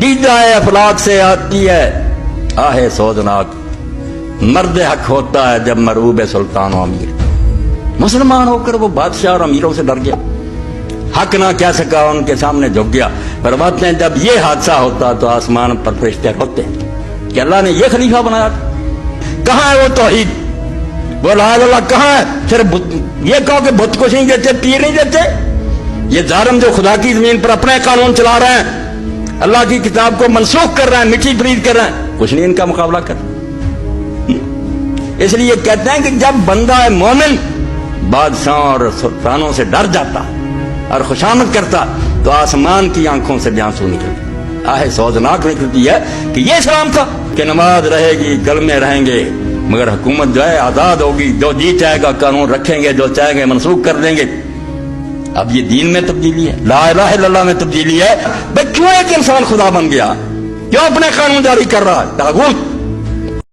دیدہ افلاک سے آتی ہے آہ سوزناک، مرد حق ہوتا ہے جب مرعوب سلطان و امیر۔ مسلمان ہو کر وہ بادشاہ اور امیروں سے ڈر گیا، حق نہ کہہ سکا، ان کے سامنے جھک گیا۔ فرماتے ہیں جب یہ حادثہ ہوتا تو آسمان پر فرشتے روتے کہ اللہ نے یہ خلیفہ بنایا، کہاں ہے وہ توحید، وہ لا الہ الا اللہ کہاں ہے؟ صرف یہ کہو کہ بت کچھ نہیں دیتے، پیر نہیں دیتے، یہ ظالم جو خدا کی زمین پر اپنے قانون چلا رہے ہیں، اللہ کی کتاب کو منسوخ کر رہے ہیں، مٹی فرید کر رہے ہیں، کچھ نہیں ان کا مقابلہ کر۔ اس لیے کہتے ہیں کہ جب بندہ ہے مومن بادشاہوں اور سلطانوں سے ڈر جاتا اور خوشامد کرتا تو آسمان کی آنکھوں سے آنسو نکلتے، آہ سوزناک نکلتی ہے کہ یہ اسلام تھا کہ نماز رہے گی، کلمے رہیں گے، مگر حکومت جو ہے آزاد ہوگی، جو جی چاہے گا قانون رکھیں گے، جو چاہیں گے منسوخ کر دیں گے۔ اب یہ دین میں تبدیلی ہے، لا الہ الا اللہ میں تبدیلی ہے۔ بھئی کیوں ایک انسان خدا بن گیا، کیوں اپنے قانون جاری کر رہا ہے؟ طاغوت